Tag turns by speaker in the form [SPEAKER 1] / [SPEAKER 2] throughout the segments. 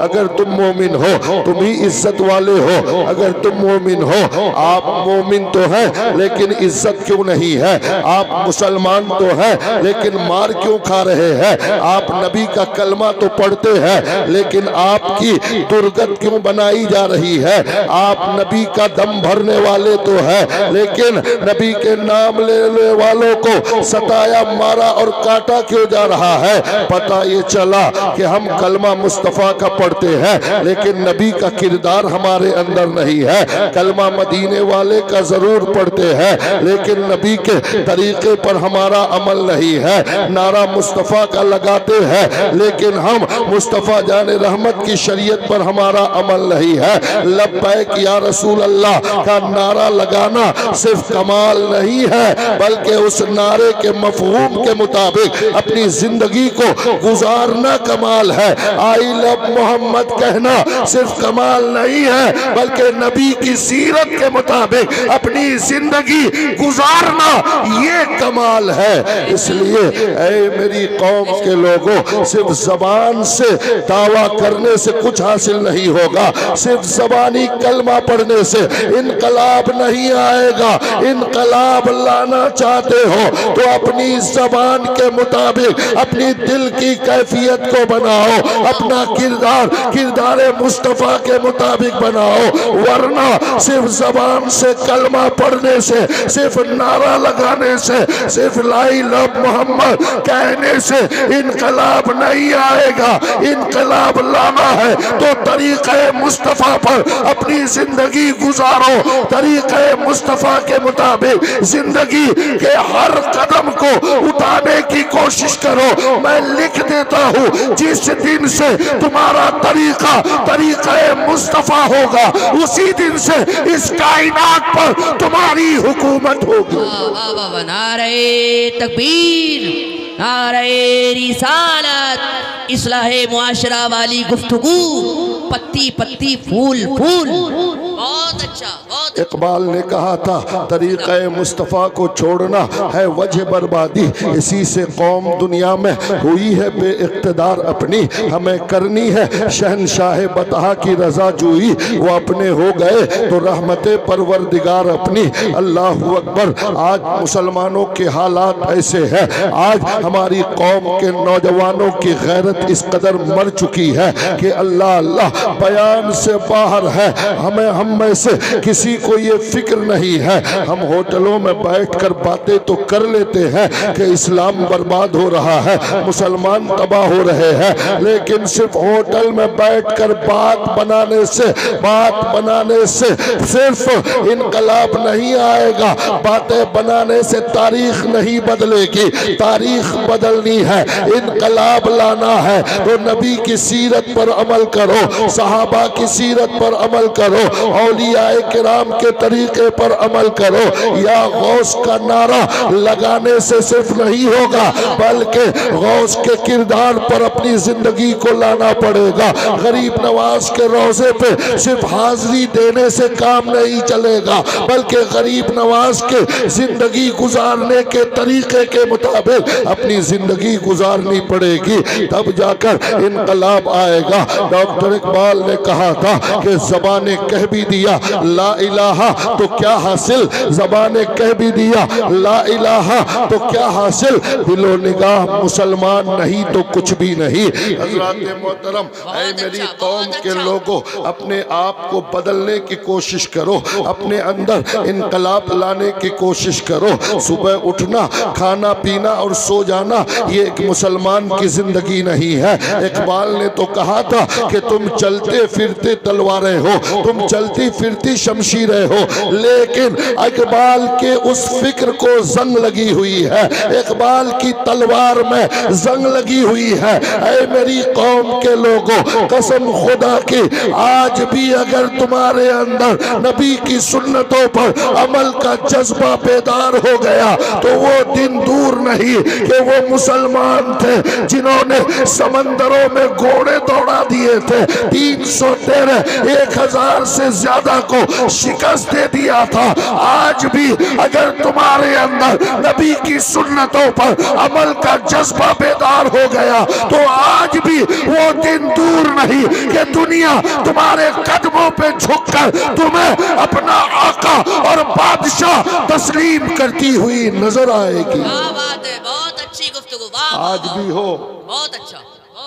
[SPEAKER 1] اگر تم مومن ہو تم ہی عزت والے ہو، اگر تم مومن ہو آپ مومن تو ہیں لیکن عزت کیوں نہیں ہے، آپ مسلمان تو ہیں لیکن مار کیوں کھا رہے ہیں، آپ نبی کا کلمہ تو پڑھتے ہیں لیکن آپ کی درگت کیوں بنائی جا رہی ہے، آپ نبی کا دم بھرنے والے تو ہیں لیکن نبی کے نام لینے والوں کو ستایا مارا اور کاٹا کیوں جا رہا ہے۔ پتہ یہ چلا کہ ہم کلمہ مصطفیٰ کا پڑھتے ہیں لیکن نبی کا کردار ہمارے اندر نہیں ہے، کلمہ مدینے والے کا ضرور پڑھتے ہیں لیکن نبی کے طریقے پر ہمارا عمل نہیں ہے، نعرہ مصطفیٰ کا لگاتے ہیں لیکن ہم مصطفیٰ جان رحمت کی شریعت پر ہمارا عمل نہیں ہے۔ لبیک یا رسول اللہ کا نعرہ لگانا صرف کمال نہیں ہے بلکہ اس نعرے کے مفہوم کے مطابق اپنی زندگی کو گزارنا کمال ہے۔ آئی لو محمد کہنا صرف کمال نہیں ہے بلکہ نبی کی سیرت کے مطابق اپنی زندگی گزارنا یہ کمال ہے۔ اس لیے اے میری قوم کے لوگوں، صرف زبان سے دعویٰ کرنے سے کچھ حاصل نہیں ہوگا، صرف زبانی کلمہ پڑھنے سے انقلاب نہیں آئے گا۔ انقلاب لانا چاہتے ہو تو اپنی زبان کے مطابق اپنی دل کی کیفیت کو بناؤ، اپنا کردار مصطفیٰ کے مطابق بناؤ، ورنہ صرف زبان سے کلمہ پڑھنے سے، صرف نعرہ لگانے سے، صرف لا الہ محمد کہنے سے انقلاب نہیں آئے گا۔ انقلاب لانا ہے تو طریقہ مصطفیٰ پر اپنی زندگی گزارو، طریقہ مصطفیٰ کے مطابق زندگی کے ہر قدم کو اٹھانے کی کوشش کرو۔ میں لکھ دیتا ہوں جس دن سے تمہارا طریقہ مصطفیٰ ہوگا اسی دن سے اس کائنات پر تمہاری حکومت ہوگی۔
[SPEAKER 2] نعرہ تکبیر، نعرہ رسالت، اصلاح معاشرہ والی گفتگو، پتی پتی پھول پھول، بہت اچھا۔
[SPEAKER 1] اقبال نے کہا تھا طریقہ مصطفیٰ کو چھوڑنا ہے وجہ بربادی، اسی سے قوم دنیا میں ہوئی ہے بے اقتدار اپنی، ہمیں کرنی ہے شہنشاہ بطحا کی رضا جوئی، وہ اپنے ہو گئے تو رحمت پروردگار اپنی۔ اللہ اکبر۔ آج مسلمانوں کے حالات ایسے ہیں، آج ہماری قوم کے نوجوانوں کی غیرت اس قدر مر چکی ہے کہ اللہ اللہ بیان سے باہر ہے۔ ہم میں سے کسی کو یہ فکر نہیں ہے، ہم ہوٹلوں میں بیٹھ کر باتیں تو کر لیتے ہیں کہ اسلام برباد ہو رہا ہے، مسلمان تباہ ہو رہے ہیں، لیکن صرف ہوٹل میں بیٹھ کر بات بنانے سے صرف انقلاب نہیں آئے گا، باتیں بنانے سے تاریخ نہیں بدلے گی، تاریخ بدلنی ہے، انقلاب لانا ہے تو نبی کی سیرت پر عمل کرو، صحابہ کی سیرت پر عمل کرو، اولیاء کرام کے طریقے پر عمل کرو۔ یا غوث کا نعرہ لگانے سے صرف نہیں ہوگا بلکہ غوث کے کردار پر اپنی زندگی کو لانا پڑے گا۔ غریب نواز کے روضے پہ صرف حاضری دینے سے کام نہیں چلے گا بلکہ غریب نواز کے زندگی گزارنے کے طریقے کے مطابق اپنی زندگی گزارنی پڑے گی، تب جا کر انقلاب آئے گا۔ ڈاکٹر اقبال نے کہا تھا کہ زبان نے کہہ بھی دیا لا الہ تو کیا حاصل، زبان نے کہہ بھی دیا لا الہ تو کیا حاصل، دل و نگاہ مسلمان نہیں تو کچھ بھی نہیں۔ حضرات محترم، اے میری قوم کے لوگوں، اپنے آپ کو بدلنے کی کوشش کرو، اپنے اندر انقلاب لانے کی کوشش کرو۔ صبح اٹھنا، کھانا پینا اور سو جانا یہ ایک مسلمان کی زندگی نہیں ہے۔ اقبال نے تو کہا تھا کہ تم چلتے پھرتے تلواریں ہو، تم چلتی پھرتی شمشیریں ہو، لیکن اقبال کے اس فکر کو زنگ لگی ہوئی ہے، اقبال کی تلوار میں زنگ لگی ہوئی ہے۔ اے میری قوم کے لوگوں، قسم خدا کی آج بھی اگر تمہارے اندر نبی کی سنتوں پر عمل کا جذبہ بیدار ہو گیا تو وہ دن دور نہیں کہ وہ مسلمان تھے جنہوں نے سمندروں میں گھوڑے دوڑا دیے تھے، 313 1000 سے زیادہ کو شکار شکست دے دیا تھا، آج بھی اگر تمہارے اندر نبی کی سنتوں پر عمل کا جذبہ بیدار ہو گیا تو آج بھی وہ دن دور نہیں کہ دنیا تمہارے قدموں پہ جھک کر تمہیں اپنا آقا اور بادشاہ تسلیم کرتی ہوئی نظر آئے گی۔
[SPEAKER 2] کیا بات ہے، بہت اچھی گفتگو، واہ واہ،
[SPEAKER 1] آج بھی ہو،
[SPEAKER 2] بہت اچھا،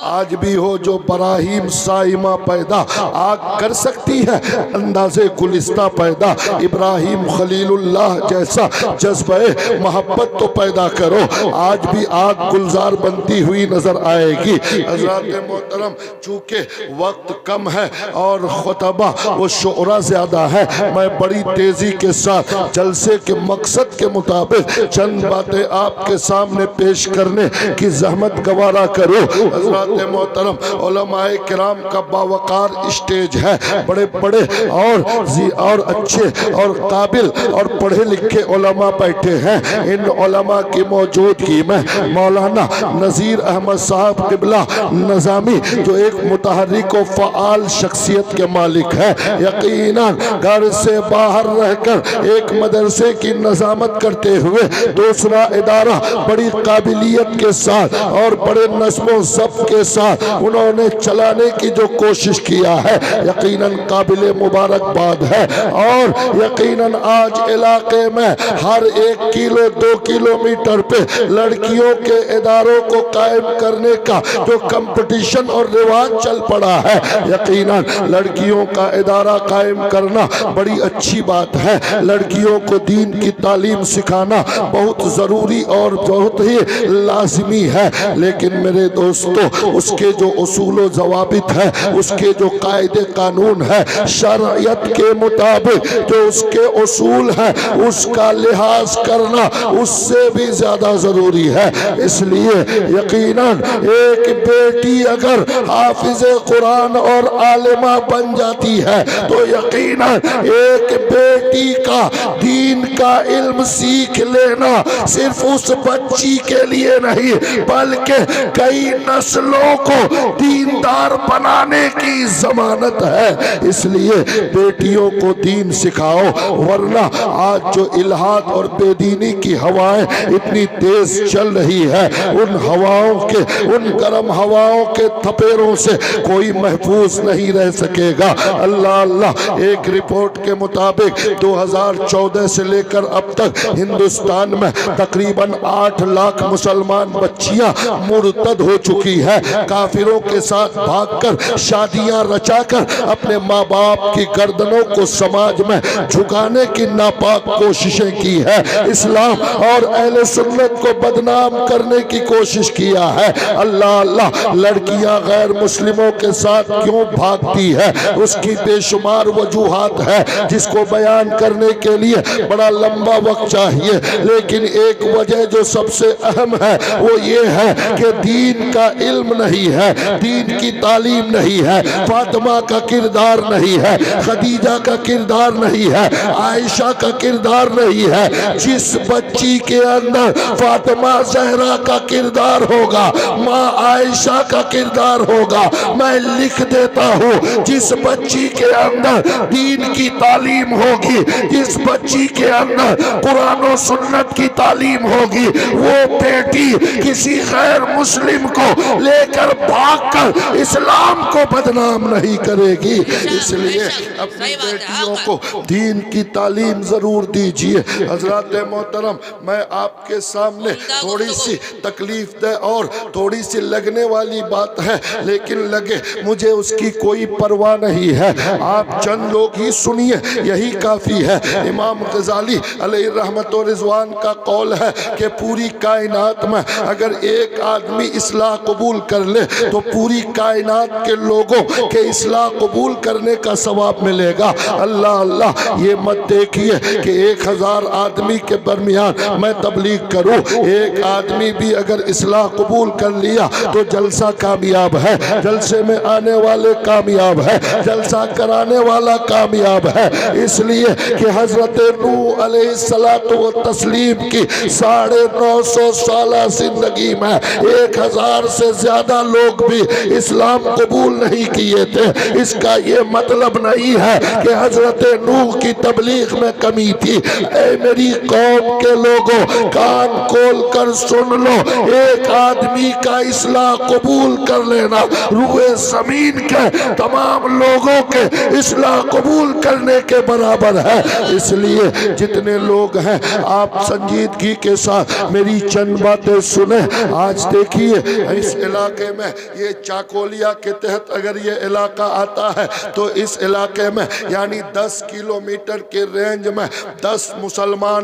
[SPEAKER 1] آج بھی ہو جو براہیم صائمہ پیدا آگ کر سکتی ہے انداز گلستہ پیدا، ابراہیم خلیل اللہ جیسا جذبہ محبت تو پیدا کرو، آج بھی آگ گلزار بنتی ہوئی نظر آئے گی۔ حضرات محترم، چونکہ وقت کم ہے اور خطبہ و شعرا زیادہ ہے، میں بڑی تیزی کے ساتھ جلسے کے مقصد کے مطابق چند باتیں آپ کے سامنے پیش کرنے کی زحمت گوارا کرو۔ حضرات محترم، علماء کرام کا باوقار اسٹیج ہے، بڑے بڑے اور اچھے اور قابل اور پڑھے لکھے علماء بیٹھے ہیں، ان علماء کی موجودگی میں مولانا نذیر احمد صاحب قبلہ نظامی جو ایک متحرک و فعال شخصیت کے مالک ہے، یقیناً گھر سے باہر رہ کر ایک مدرسے کی نظامت کرتے ہوئے دوسرا ادارہ بڑی قابلیت کے ساتھ اور بڑے نظم و ضبط کے ساتھ انہوں نے چلانے کی جو کوشش کیا ہے یقیناً قابل مبارکباد ہے، اور یقیناً آج علاقے میں ہر 1 کلو 2 کلومیٹر پہ لڑکیوں کے اداروں کو قائم کرنے کا جو کمپٹیشن اور رواج چل پڑا ہے، یقیناً لڑکیوں کا ادارہ قائم کرنا بڑی اچھی بات ہے، لڑکیوں کو دین کی تعلیم سکھانا بہت ضروری اور بہت ہی لازمی ہے، لیکن میرے دوستو اس کے جو اصول و ضوابط ہے، اس کے جو قاعدے قانون ہے، شرعیت کے مطابق جو اس کے اصول ہے، اس کا لحاظ کرنا اس سے بھی زیادہ ضروری ہے۔ اس لیے یقیناً ایک بیٹی اگر حافظ قرآن اور عالمہ بن جاتی ہے تو یقیناً ایک بیٹی کا دین کا علم سیکھ لینا صرف اس بچی کے لیے نہیں بلکہ کئی نسلوں کو دیندار بنانے کی ضمانت ہے۔ اس لیے بیٹیوں کو دین سکھاؤ، ورنہ آج جو الہاد اور بے دینی کی ہوائیں اتنی تیز چل رہی ہے، ان ہواؤں کے، ان گرم ہواؤں کے تھپیروں سے کوئی محفوظ نہیں رہ سکے گا۔ اللہ اللہ، ایک رپورٹ کے مطابق 2014 سے لے کر اب تک ہندوستان میں تقریباً 8 لاکھ مسلمان بچیاں مرتد ہو چکی ہے، کافروں کے ساتھ بھاگ کر شادیاں رچا کر اپنے ماں باپ کی گردنوں کو سماج میں جھکانے کی ناپاک کوششیں کی ہے، اسلام اور اہل سنت کو بدنام کرنے کی کوشش کیا ہے۔ اللہ اللہ، لڑکیاں غیر مسلموں کے ساتھ کیوں بھاگتی ہے اس کی بے شمار وجوہات ہے جس کو بیان کرنے کے لیے بڑا لمبا وقت چاہیے، لیکن ایک وجہ جو سب سے اہم ہے وہ یہ ہے کہ دین کا علم نہیں ہے، دین کی تعلیم نہیں ہے، فاطمہ کا کردار نہیں ہے، خدیجہ کا کردار نہیں ہے، عائشہ کا کردار نہیں ہے۔ جس بچی کے اندر فاطمہ زہرا کا کردار ہوگا، ماں عائشہ کا کردار ہوگا، میں لکھ دیتا ہوں جس بچی کے اندر دین کی تعلیم ہوگی، جس بچی کے اندر قرآن و سنت کی تعلیم ہوگی، وہ بیٹی کسی غیر مسلم کو لے کر بھاگ کر اسلام کو بدنام نہیں کرے گی۔ اس لیے اپنی بیٹیوں کو دین کی تعلیم ضرور دیجیے۔ حضرات محترم، میں آپ کے سامنے تھوڑی سی تکلیف دہ اور تھوڑی سی لگنے والی بات ہے، لیکن لگے مجھے اس کی کوئی پرواہ نہیں ہے، آپ چند لوگ ہی سنیے، یہی کافی ہے۔ امام غزالی علیہ رحمت و رضوان کا قول ہے کہ پوری کائنات میں اگر ایک آدمی اصلاح قبول کر لے تو پوری کائنات کے لوگوں کے اصلاح قبول کرنے کا ثواب ملے گا۔ اللہ اللہ، یہ مت دیکھیے کہ 1000 آدمی کے درمیان میں تبلیغ کروں، ایک آدمی بھی اگر اصلاح قبول کر لیا تو جلسہ کامیاب ہے، جلسے میں آنے والے کامیاب ہے، جلسہ کرانے والا کامیاب ہے۔ اس لیے کہ حضرت نوح علیہ السلام کی 950 سالہ زندگی میں 1000 سے زیادہ زیادہ لوگ بھی اسلام قبول نہیں کیے تھے۔ اس کا یہ مطلب نہیں ہے کہ حضرت نوح کی تبلیغ میں کمی تھی۔ اے میری قوم کے لوگوں، کان کھول کر سن لو، ایک آدمی کا اصلاح قبول کر لینا روئے زمین کے تمام لوگوں کے اصلاح قبول کرنے کے برابر ہے۔ اس لیے جتنے لوگ ہیں آپ سنجیدگی کے ساتھ میری چند باتیں سنیں۔ آج دیکھیے اس علاقے میں یہ چاکولیا کے تحت اگر یہ علاقہ آتا ہے تو اس علاقے میں یعنی 10 کلومیٹر کے رینج میں 10 مسلمان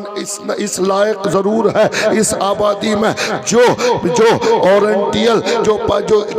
[SPEAKER 1] اس لائق ضرور ہے اس آبادی میں جو اورنٹیل جو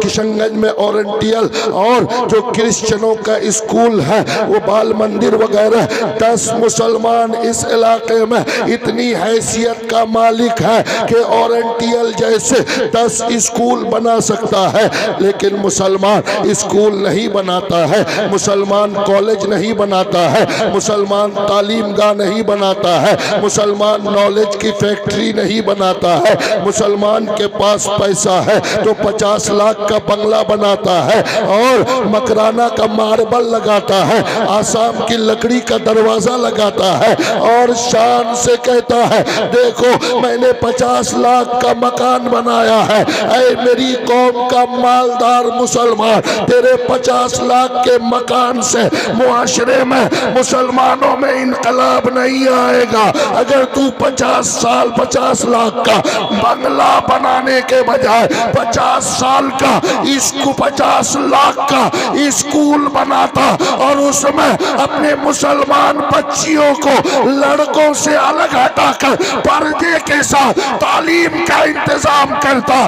[SPEAKER 1] کشن گنج میں اورنٹیل اور جو کرسچنوں کا اسکول ہے وہ بال مندر وغیرہ 10 مسلمان اس علاقے میں اتنی حیثیت کا مالک ہے کہ اورنٹیل جیسے 10 اسکول بنا سکتا ہے، لیکن مسلمان اسکول نہیں بناتا ہے، مسلمان کالج نہیں بناتا ہے، مسلمان تعلیم گاہ نہیں بناتا ہے، مسلمان نالج کی فیکٹری نہیں بناتا ہے۔ مسلمان کے پاس پیسہ ہے تو 50 لاکھ کا بنگلہ بناتا ہے اور مکرانہ کا ماربل لگاتا ہے، آسام کی لکڑی کا دروازہ لگاتا ہے اور شان سے کہتا ہے دیکھو میں نے 50 لاکھ کا مکان بنایا ہے۔ اے میری قوم کا مالدار مسلمان، تیرے 50 لاکھ کے مکان سے معاشرے میں مسلمانوں میں انقلاب نہیں آئے گا۔ اگر تو 50 لاکھ کا بنگلہ بنانے کے بجائے 50 لاکھ کا اسکول بناتا اور اس میں اپنے مسلمان بچیوں کو لڑکوں سے الگ ہٹا کر پردے کے ساتھ تعلیم کا انتظام کرتا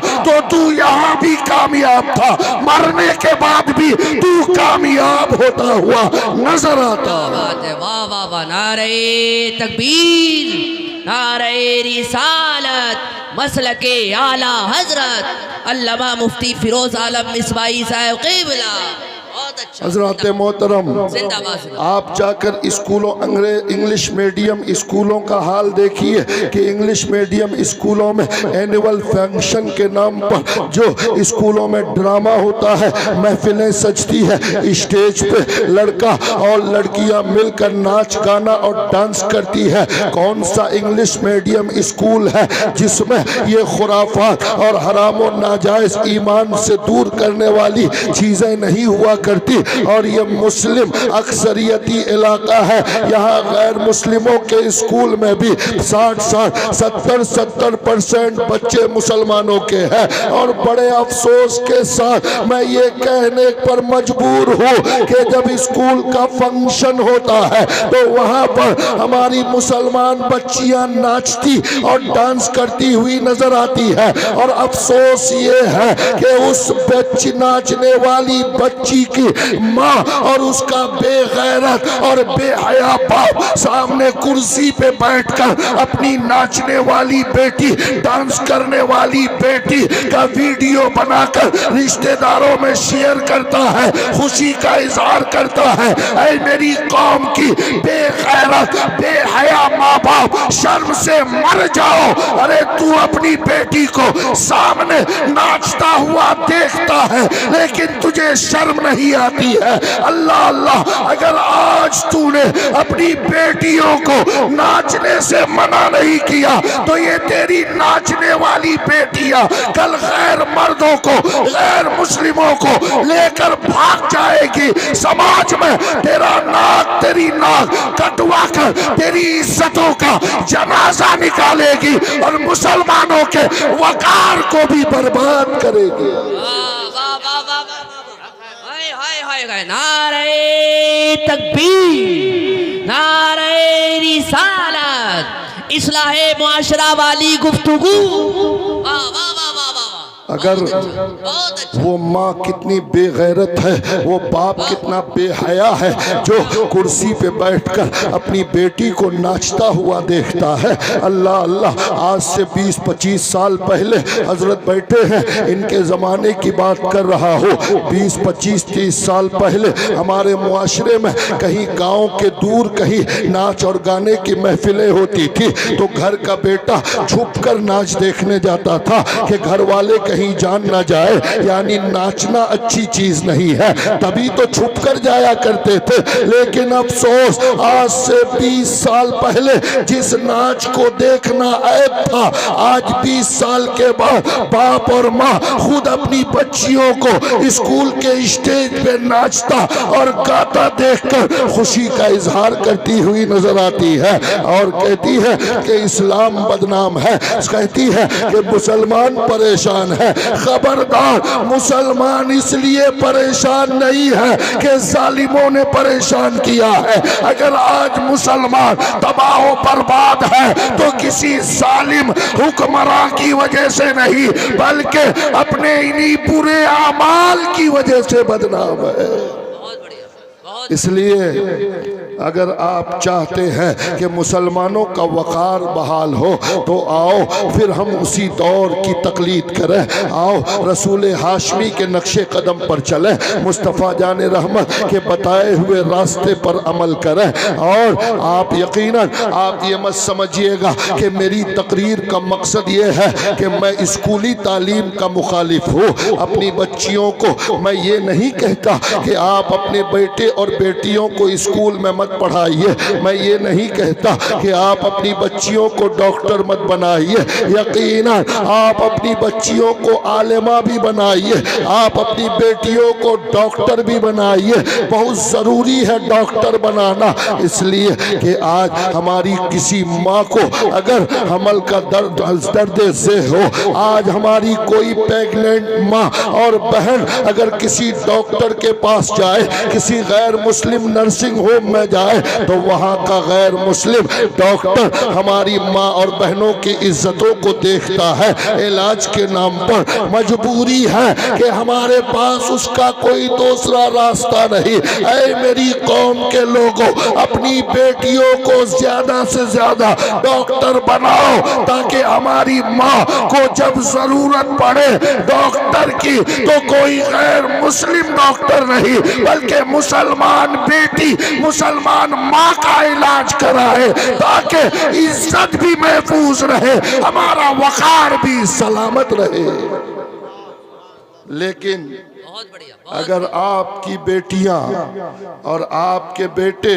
[SPEAKER 1] تو یہاں بھی کامیاب تھا، مرنے کے بعد بھی تو کامیاب ہوتا ہوا نظر آتا۔
[SPEAKER 2] واہ واہ واہ، نعرہ تکبیر، نعرہ رسالت، مسلک اعلیٰ حضرت علامہ مفتی فیروز عالم مصباحی صاحب قبلہ۔
[SPEAKER 1] حضرات محترم، آپ جا کر اسکولوں انگلش میڈیم اسکولوں کا حال دیکھیے کہ انگلش میڈیم اسکولوں میں اینول فنکشن کے نام پر جو اسکولوں میں ڈرامہ ہوتا ہے، محفلیں سجتی ہے، اسٹیج پہ لڑکا اور لڑکیاں مل کر ناچ گانا اور ڈانس کرتی ہے۔ کون سا انگلش میڈیم اسکول ہے جس میں یہ خرافات اور حرام و ناجائز ایمان سے دور کرنے والی چیزیں نہیں ہوا کرتی؟ اور یہ مسلم اکثریتی علاقہ ہے، یہاں غیر مسلموں کے اسکول میں بھی 60-70% بچے مسلمانوں کے ہیں۔ اور بڑے افسوس کے ساتھ میں یہ کہنے پر مجبور ہوں کہ جب اسکول کا فنکشن ہوتا ہے تو وہاں پر ہماری مسلمان بچیاں ناچتی اور ڈانس کرتی ہوئی نظر آتی ہے، اور افسوس یہ ہے کہ اس ناچنے والی بچی کی ماں اور اس کا بے غیرت اور بے حیا باپ سامنے کرسی پہ بیٹھ کر اپنی ناچنے والی بیٹی، ڈانس کرنے والی بیٹی کا ویڈیو بنا کر رشتہ داروں میں شیئر کرتا ہے، خوشی کا اظہار کرتا ہے۔ اے میری قوم کی بے غیرت بے حیا ماں باپ، شرم سے مر جاؤ۔ ارے تو اپنی بیٹی کو سامنے ناچتا ہوا دیکھتا ہے لیکن تجھے شرم نہیں آتی ہے۔ اللہ اللہ، اگر آج تو نے اپنی بیٹیوں کو ناچنے سے منع نہیں کیا تو یہ تیری ناچنے والی بیٹیاں کل غیر مردوں کو، غیر مسلموں کو لے کر بھاگ جائے گی، سماج میں تیرا ناک تیری ناک کٹوا کر تیری عزتوں کا جنازہ نکالے گی اور مسلمانوں کے وقار کو بھی برباد کرے گی۔
[SPEAKER 2] نعرہ تکبیر، نعرہ رسالت، اصلاح معاشرہ والی گفتگو۔ واہ واہ واہ واہ واہ،
[SPEAKER 1] اگر وہ ماں کتنی بے غیرت ہے، وہ باپ کتنا بے حیا ہے جو کرسی پہ بیٹھ کر اپنی بیٹی کو ناچتا ہوا دیکھتا ہے۔ اللہ اللہ، آج سے 20-25 سال پہلے حضرت بیٹھے ہیں، ان کے زمانے کی بات کر رہا ہوں۔ 20-25-30 سال پہلے ہمارے معاشرے میں کہیں گاؤں کے دور کہیں ناچ اور گانے کی محفلیں ہوتی تھی تو گھر کا بیٹا چھپ کر ناچ دیکھنے جاتا تھا کہ گھر والے کہیں کہیں جان نہ جائے، یعنی ناچنا اچھی چیز نہیں ہے، تبھی تو چھپ کر جایا کرتے تھے۔ لیکن افسوس، آج سے 20 سال پہلے جس ناچ کو دیکھنا عیب تھا، آج 20 سال کے بعد باپ اور ماں خود اپنی بچیوں کو اسکول کے اسٹیج پہ ناچتا اور گاتا دیکھ کر خوشی کا اظہار کرتی ہوئی نظر آتی ہے، اور کہتی ہے کہ اسلام بدنام ہے، کہتی ہے کہ مسلمان پریشان ہے۔ خبردار، مسلمان اس لیے پریشان نہیں ہے کہ ظالموں نے پریشان کیا ہے۔ اگر آج مسلمان تباہ و برباد ہے تو کسی ظالم حکمراں کی وجہ سے نہیں، بلکہ اپنے انہی برے اعمال کی وجہ سے بدنام ہے۔ اس لیے اگر آپ چاہتے ہیں کہ مسلمانوں کا وقار بحال ہو تو آؤ پھر ہم اسی دور کی تقلید کریں، آؤ رسول ہاشمی کے نقش قدم پر چلیں، مصطفیٰ جان رحمت کے بتائے ہوئے راستے پر عمل کریں۔ اور آپ یقیناً آپ یہ مت سمجھیے گا کہ میری تقریر کا مقصد یہ ہے کہ میں اسکولی تعلیم کا مخالف ہوں۔ اپنی بچیوں کو میں یہ نہیں کہتا کہ آپ اپنے بیٹے اور بیٹیوں کو اسکول میں مت پڑھائیے، میں یہ نہیں کہتا کہ آپ اپنی بچیوں کو ڈاکٹر مت بنائیے، یقیناً آپ اپنی بچیوں کو عالمہ بھی بنائیے، آپ اپنی بیٹیوں کو ڈاکٹر بھی بنائیے، بہت ضروری ہے ڈاکٹر بنانا، اس لیے کہ آج ہماری کسی ماں کو اگر حمل کا درد ذہ ہو، آج ہماری کوئی پیگننٹ ماں اور بہن اگر کسی ڈاکٹر کے پاس جائے، کسی غیر مسلم نرسنگ ہوم میں جائے، تو وہاں کا غیر مسلم ڈاکٹر ہماری ماں اور بہنوں کی عزتوں کو دیکھتا ہے، علاج کے نام پر مجبوری ہے کہ ہمارے پاس اس کا کوئی دوسرا راستہ نہیں۔ اے میری قوم کے لوگوں، اپنی بیٹیوں کو زیادہ سے زیادہ ڈاکٹر بناؤ تاکہ ہماری ماں کو جب ضرورت پڑے ڈاکٹر کی تو کوئی غیر مسلم ڈاکٹر نہیں بلکہ مسلمان بیٹی، مسلمان ماں کا علاج کرائے، تاکہ عزت بھی محفوظ رہے، ہمارا وقار بھی سلامت رہے۔ لیکن اگر آپ کی بیٹیاں اور آپ کے بیٹے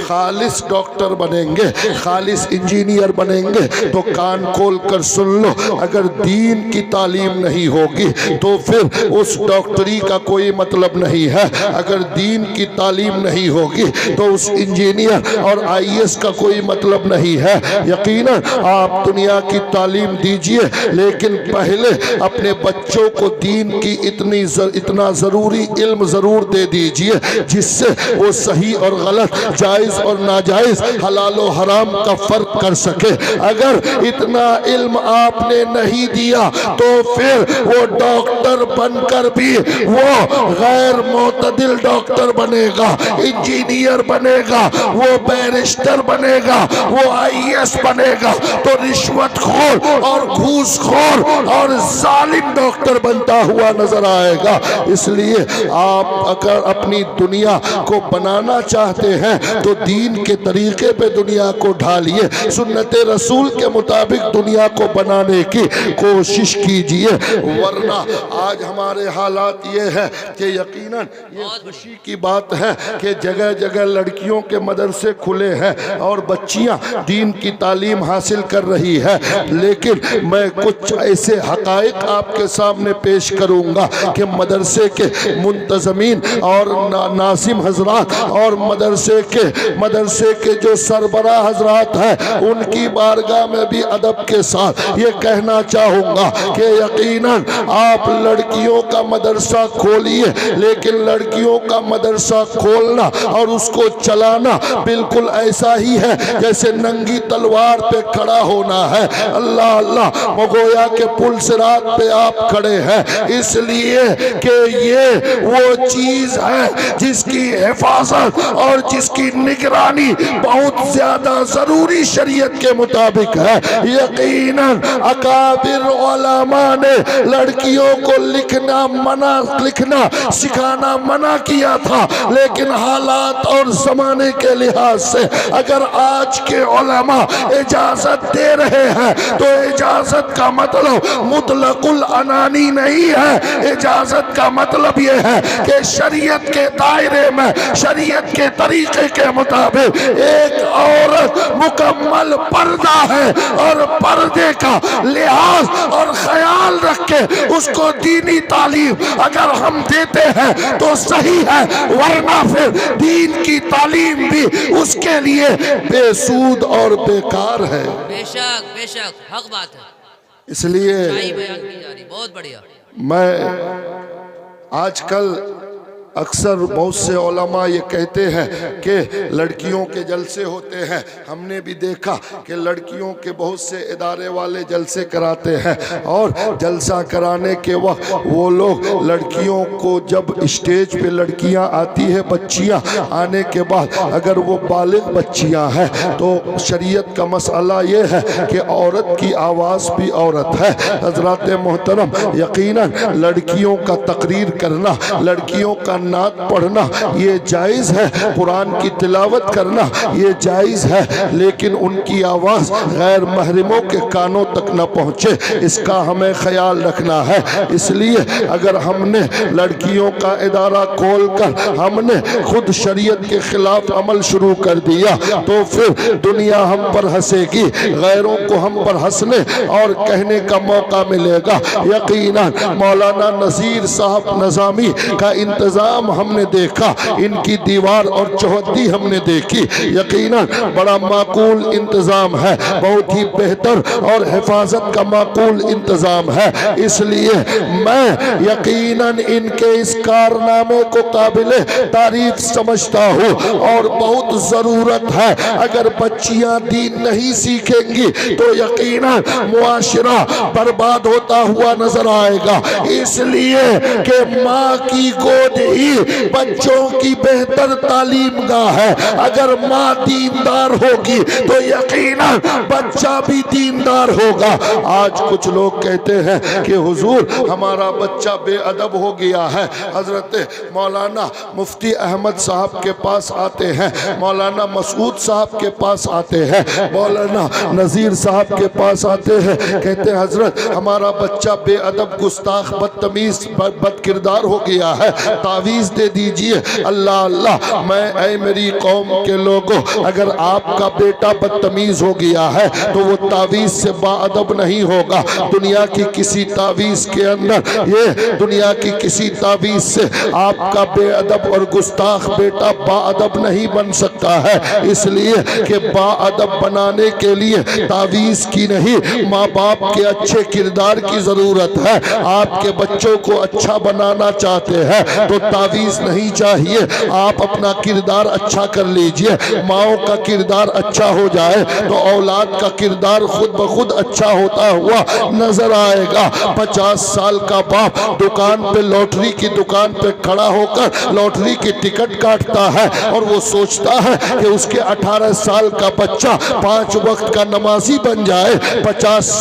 [SPEAKER 1] خالص ڈاکٹر بنیں گے، خالص انجینئر بنیں گے، تو کان کھول کر سن لو، اگر دین کی تعلیم نہیں ہوگی تو پھر اس ڈاکٹری کا کوئی مطلب نہیں ہے۔ اگر دین کی تعلیم نہیں ہوگی تو اس انجینئر اور IAS کا کوئی مطلب نہیں ہے۔ یقیناً آپ دنیا کی تعلیم دیجئے، لیکن پہلے اپنے بچوں کو دین کی اتنا ضروری علم ضرور دے دیجئے جس سے وہ صحیح اور غلط، جائز اور ناجائز، حلال و حرام کا فرق کر سکے۔ اگر اتنا علم آپ نے نہیں دیا تو پھر وہ ڈاکٹر بن کر بھی وہ غیر معتدل ڈاکٹر بنے گا، انجینئر بنے گا، وہ بیرسٹر بنے گا، وہ IAS بنے گا، تو رشوت خور اور گھوس خور اور ظالم ڈاکٹر بنتا ہوا نظر آئے گا۔ اس لیے آپ اگر اپنی دنیا کو بنانا چاہتے ہیں تو دین کے طریقے پہ دنیا کو ڈھالیے، سنت رسول کے مطابق دنیا کو بنانے کی کوشش کیجئے، ورنہ آج ہمارے حالات یہ ہے کہ یقیناً یہ خوشی کی بات ہے کہ جگہ جگہ لڑکیوں کے مدرسے کھلے ہیں اور بچیاں دین کی تعلیم حاصل کر رہی ہے، لیکن میں کچھ ایسے حقائق آپ کے سامنے پیش کروں گا کہ مدرسے کے منتظمین اور ناظم حضرات اور مدرسے کے جو سربراہ حضرات ہیں ان کی بارگاہ میں بھی ادب کے ساتھ یہ کہنا چاہوں گا کہ یقیناً آپ لڑکیوں کا مدرسہ کھولیے، لیکن لڑکیوں کا مدرسہ کھولنا اور اس کو چلانا بالکل ایسا ہی ہے جیسے ننگی تلوار پہ کھڑا ہونا ہے۔ اللہ اللہ، مغویا کے پل صراط پہ آپ کھڑے ہیں اس لیے کہ یہ وہ چیز ہے جس کی حفاظت اور جس کی نگرانی بہت زیادہ ضروری شریعت کے مطابق ہے۔ یقیناً اکابر علماء نے لڑکیوں کو لکھنا سکھانا منع کیا تھا، لیکن حالات اور زمانے کے لحاظ سے اگر آج کے علماء اجازت دے رہے ہیں تو اجازت کا مطلب مطلق العنانی نہیں ہے۔ اجازت کا مطلب یہ ہے کہ شریعت کے دائرے میں، شریعت کے طریقے کے مطابق ایک عورت مکمل پردہ ہے، اور پردے کا لحاظ اور خیال رکھ کے اس کو دینی تعلیم اگر ہم دیتے ہیں تو صحیح ہے، ورنہ پھر دین کی تعلیم بھی اس کے لیے بے سود اور بیکار ہے۔
[SPEAKER 2] بے شک بے شک حق بات ہے،
[SPEAKER 1] اس لیے
[SPEAKER 2] صحیح بیان کی جا رہی، بہت بڑھیا۔
[SPEAKER 1] میں آج کل اکثر بہت سے علماء یہ کہتے ہیں کہ لڑکیوں کے جلسے ہوتے ہیں۔ ہم نے بھی دیکھا کہ لڑکیوں کے بہت سے ادارے والے جلسے کراتے ہیں، اور جلسہ کرانے کے وقت وہ لوگ لڑکیوں کو جب اسٹیج پہ لڑکیاں آتی ہیں، بچیاں آنے کے بعد اگر وہ بالغ بچیاں ہیں تو شریعت کا مسئلہ یہ ہے کہ عورت کی آواز بھی عورت ہے۔ حضرات محترم، یقیناً لڑکیوں کا تقریر کرنا، لڑکیوں کا نعت پڑھنا یہ جائز ہے، قرآن کی تلاوت کرنا یہ جائز ہے، لیکن ان کی آواز غیر محرموں کے کانوں تک نہ پہنچے، اس کا ہمیں خیال رکھنا ہے۔ اس لیے اگر ہم نے لڑکیوں کا ادارہ کھول کر ہم نے خود شریعت کے خلاف عمل شروع کر دیا تو پھر دنیا ہم پر ہنسے گی، غیروں کو ہم پر ہنسنے اور کہنے کا موقع ملے گا۔ یقیناً مولانا نذیر صاحب نظامی کا انتظام ہم نے دیکھا، ان کی دیوار اور چوہدی ہم نے دیکھی، یقیناً بڑا معقول انتظام ہے، بہت ہی بہتر اور حفاظت کا معقول انتظام ہے۔ اس لیے میں یقیناً ان کے اس کارنامے کو قابل تعریف سمجھتا ہوں، اور بہت ضرورت ہے۔ اگر بچیاں دین نہیں سیکھیں گی تو یقیناً معاشرہ برباد ہوتا ہوا نظر آئے گا، اس لیے کہ ماں کی گود ہی بچوں کی بہتر تعلیم گاہ ہے۔ اگر ماں دیندار ہوگی تو یقیناً بچہ بھی دیندار ہوگا۔ آج کچھ لوگ کہتے ہیں کہ حضور ہمارا بچہ بے ادب ہو گیا ہے، حضرت مولانا مفتی احمد صاحب کے پاس آتے ہیں، مولانا مسعود صاحب کے پاس آتے ہیں، مولانا نذیر صاحب کے پاس آتے ہیں، کہتے ہیں حضرت ہمارا بچہ بے ادب، گستاخ، بدتمیز، بد کردار ہو گیا ہے، تعویذ دے دیجئے۔ اللہ اللہ، میں اے میری قوم کے لوگوں، اگر آپ کا بیٹا بدتمیز ہو گیا ہے تو وہ تعویذ سے با ادب نہیں ہوگا۔ دنیا کی کسی تعویذ کے اندر، یہ دنیا کی کسی تعویذ سے آپ کا بے ادب اور گستاخ بیٹا با ادب نہیں بن سکتا ہے، اس لیے کہ با ادب بنانے کے لیے تعویذ کی نہیں، ماں باپ کے اچھے کردار کی ضرورت ہے۔ آپ کے بچوں کو اچھا بنانا چاہتے ہیں تو تعویذ نہیں چاہیے، آپ اپنا کردار اچھا کر لیجئے۔ ماؤں کا کردار اچھا ہو جائے تو اولاد کا کردار خود بخود اچھا ہوتا ہوا نظر آئے گا۔ 50 سال کا باپ دکان پہ، لوٹری کی دکان پہ کھڑا ہو کر لوٹری کی ٹکٹ کاٹتا ہے، اور وہ سوچتا ہے کہ اس کے 18 سال کا بچہ 5 وقت کا نمازی بن جائے۔ 50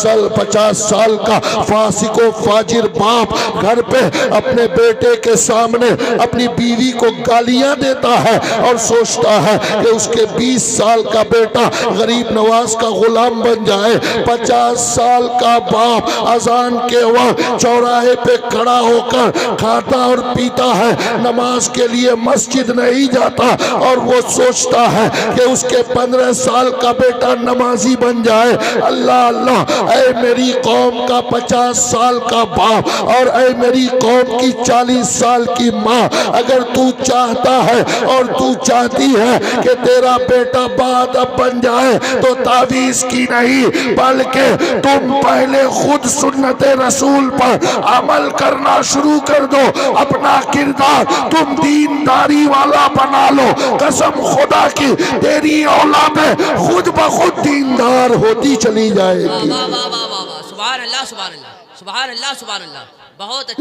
[SPEAKER 1] سال کا فاسق و فاجر باپ گھر پہ اپنے بیٹے کے سامنے اپنی بیوی کو گالیاں دیتا ہے اور سوچتا ہے کہ اس کے 20 سال کا بیٹا غریب نواز کا غلام بن جائے۔ 50 سال کا باپ اذان کے وقت چوراہے پہ کھڑا ہو کر کھاتا اور پیتا ہے، نماز کے لیے مسجد نہیں جاتا، اور وہ سوچتا ہے کہ اس کے 15 سال کا بیٹا نمازی بن جائے۔ اللہ اللہ، اے میری قوم کا 50 سال کا باپ اور اے میری قوم کی 40 سال کی ماں، اگر تو چاہتا ہے اور تو چاہتی ہے کہ تیرا بیٹا باادب بن جائے تو تعویذ کی نہیں، بلکہ تم پہلے خود سنت رسول پر عمل کرنا شروع کر دو، اپنا کردار تم دینداری والا بنا لو۔ قسم خدا کی تیری اولادیں خود بخود دیندار ہوتی چلی جائے گی۔
[SPEAKER 2] سبحان اللہ سبحان اللہ سبحان اللہ سبحان اللہ، بہت اچھا۔